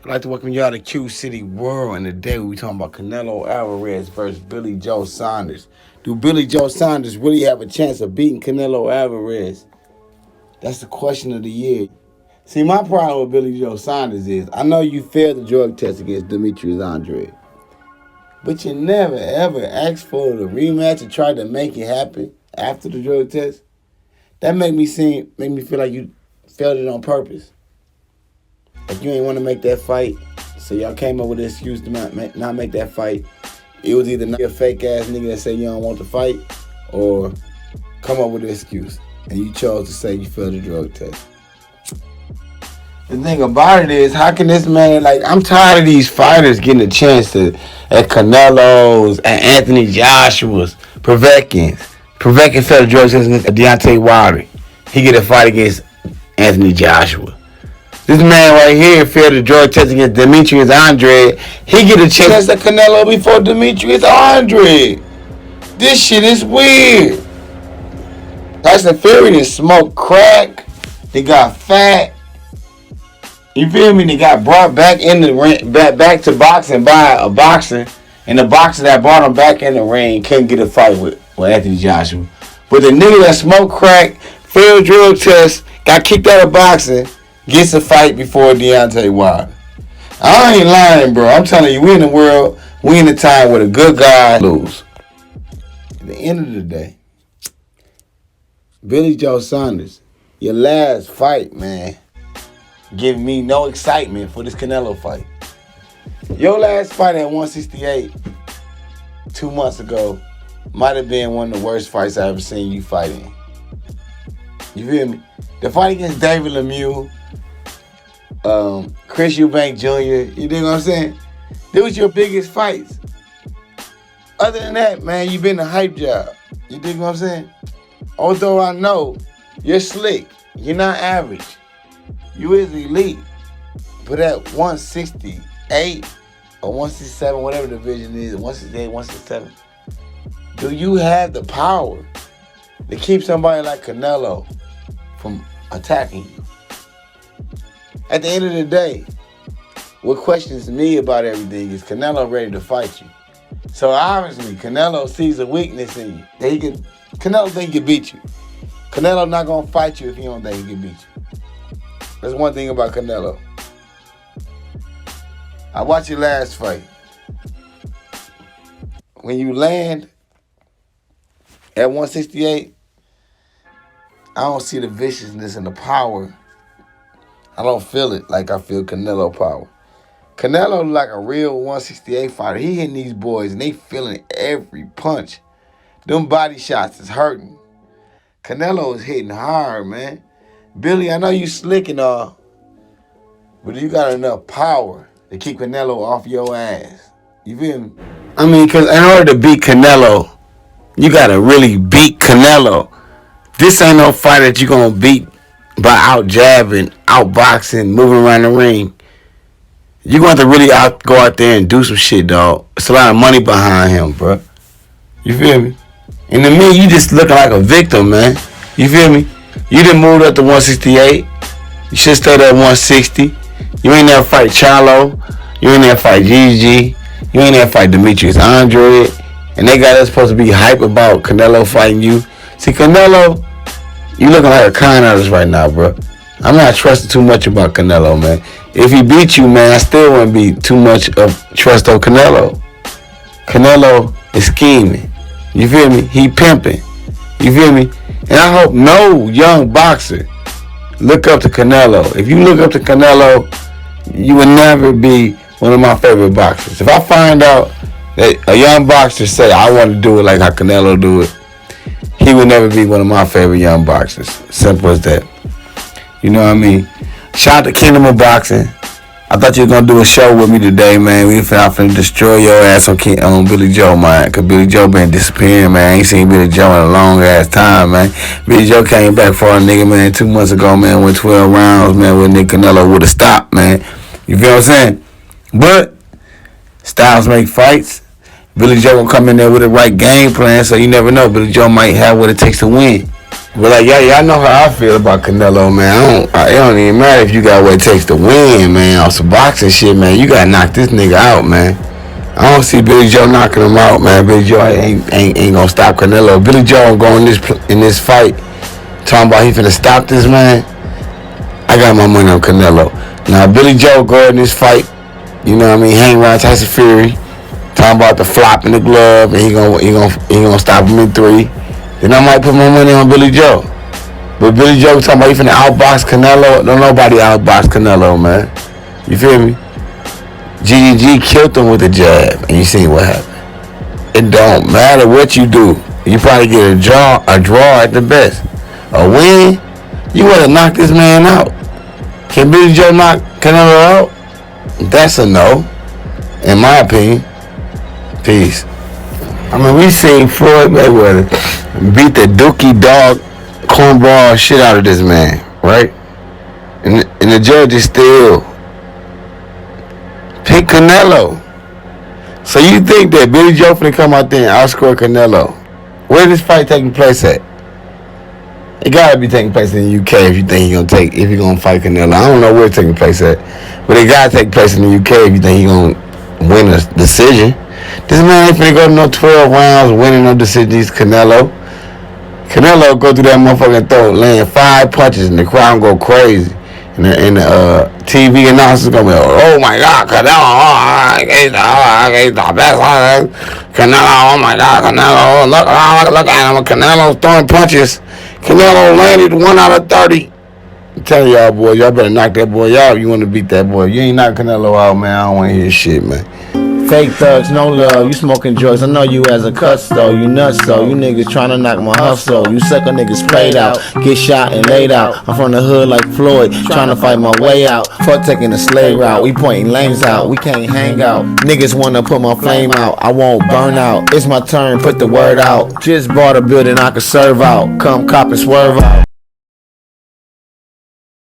I'd like to welcome y'all to Q City World, and today we talking about Canelo Alvarez versus Billy Joe Saunders. Do Billy Joe Saunders really have a chance of beating Canelo Alvarez? That's the question of the year. See, my problem with Billy Joe Saunders is, I know you failed the drug test against Demetrius Andrade, but you never ever asked for the rematch and tried to make it happen after the drug test. That made me feel like you failed it on purpose. Like you ain't want to make that fight, so y'all came up with an excuse to not make that fight. It was either not a fake ass nigga that said you don't want to fight, or come up with an excuse, and you chose to say you failed the drug test. The thing about it is, how can this man, I'm tired of these fighters getting a chance at Canelo's, at Anthony Joshua's, Povetkin's. Povetkin failed the drug test against Deontay Wilder. He get a fight against Anthony Joshua. This man right here failed the drug test against Demetrius Andrade. He get a chance at Canelo before Demetrius Andrade. This shit is weird. Tyson Fury done smoked crack. They got fat. You feel me? They got brought back in the ring, back to boxing by a boxer, and the boxer that brought him back in the ring couldn't get a fight with Anthony Joshua. But the nigga that smoked crack, failed drug test, got kicked out of boxing, gets a fight before Deontay Wilder. I ain't lying, bro. I'm telling you, we in the world, we in the time where the good guy lose. At the end of the day, Billy Joe Saunders, your last fight, man, giving me no excitement for this Canelo fight. Your last fight at 168 2 months ago might have been one of the worst fights I ever seen you fight in. You feel me? The fight against David Lemieux, Chris Eubank Jr., you dig what I'm saying? They was your biggest fights. Other than that, man, you been a hype job. You dig what I'm saying? Although I know you're slick, you're not average. You is elite. But at 168 or 167, whatever the division is, 168, 167, do you have the power to keep somebody like Canelo from attacking you? At the end of the day, what questions me about everything is Canelo ready to fight you. So obviously, Canelo sees a weakness in you. Canelo think he can beat you. Canelo not gonna fight you if he don't think he can beat you. That's one thing about Canelo. I watched your last fight. When you land at 168, I don't see the viciousness and the power. I don't feel it like I feel Canelo power. Canelo like a real 168 fighter. He hitting these boys and they feeling every punch. Them body shots is hurting. Canelo is hitting hard, man. Billy, I know you slick and all, but you got enough power to keep Canelo off your ass. You feel me? I mean, because in order to beat Canelo, you got to really beat Canelo. This ain't no fight that you going to beat by out jabbing, out boxing, moving around the ring. You're going to have to really go out there and do some shit, dog. It's a lot of money behind him, bro. You feel me? And to me, you just looking like a victim, man. You feel me? You done moved up to 168. You should stay at 160. You ain't never fight Charlo. You ain't never fight Gigi. You ain't never fight Demetrius Andrade. And they got us supposed to be hype about Canelo fighting you. See, Canelo, you looking like a con artist right now, bro. I'm not trusting too much about Canelo, man. If he beat you, man, I still wouldn't be too much of trust of Canelo. Canelo is scheming. You feel me? He pimping. You feel me? And I hope no young boxer look up to Canelo. If you look up to Canelo, you will never be one of my favorite boxers. If I find out that a young boxer say, I want to do it like how Canelo do it, he would never be one of my favorite young boxers. Simple as that. You know what I mean? Shout out to Kingdom of Boxing. I thought you were going to do a show with me today, man. We finna destroy your ass on Billy Joe, man. Because Billy Joe been disappearing, man. I ain't seen Billy Joe in a long ass time, man. Billy Joe came back for a nigga, man, 2 months ago, man. Went 12 rounds, man, where Nick Canelo would have stopped, man. You feel what I'm saying? But styles make fights. Billy Joe will come in there with the right game plan, so you never know. Billy Joe might have what it takes to win. But like y'all know how I feel about Canelo, man. It don't even matter if you got what it takes to win, man. On some boxing shit, man. You gotta knock this nigga out, man. I don't see Billy Joe knocking him out, man. Billy Joe ain't gonna stop Canelo. Billy Joe go in this fight, talking about he finna stop this man. I got my money on Canelo. Now Billy Joe go in this fight, you know what I mean? Hang around Tyson Fury, talking about the flop in the glove, and he gonna stop him in 3. Then I might put my money on Billy Joe. But Billy Joe talking about he finna outbox Canelo. Don't nobody outbox Canelo, man. You feel me? GGG killed him with a jab, and you seen what happened. It don't matter what you do. You probably get a draw at the best. A win, you wanna knock this man out. Can Billy Joe knock Canelo out? That's a no, in my opinion. Peace. I mean, we seen Floyd Mayweather beat the dookie dog cornball shit out of this man, right? And the judges still pick Canelo. So you think that Billy Joe finna come out there and outscore Canelo? Where this fight taking place at? It gotta be taking place in the UK if you gonna fight Canelo. I don't know where it's taking place at, but it gotta take place in the UK if you think he gonna win a decision. This man ain't finna go to no 12 rounds winning no decisions. Canelo go through that motherfucking throat, laying 5 punches, and the crowd go crazy. And the TV announcers gonna be, oh my God, Canelo, he's the best. Canelo, oh my God, Canelo, look at him, Canelo throwing punches. Canelo landed 1 out of 30. I'm telling y'all, boy, y'all better knock that boy out. You want to beat that boy. You ain't knock Canelo out, man. I don't want to hear shit, man. Fake thugs, no love, you smoking drugs. I know you as a cuss though, you nuts though. You niggas tryna knock my hustle. You sucker niggas played out, get shot and laid out. I'm from the hood like Floyd, tryna fight my way out. Fuck taking the slave route, we pointing lanes out. We can't hang out, niggas wanna put my flame out. I won't burn out, it's my turn, put the word out. Just bought a building I could serve out, come cop and swerve out.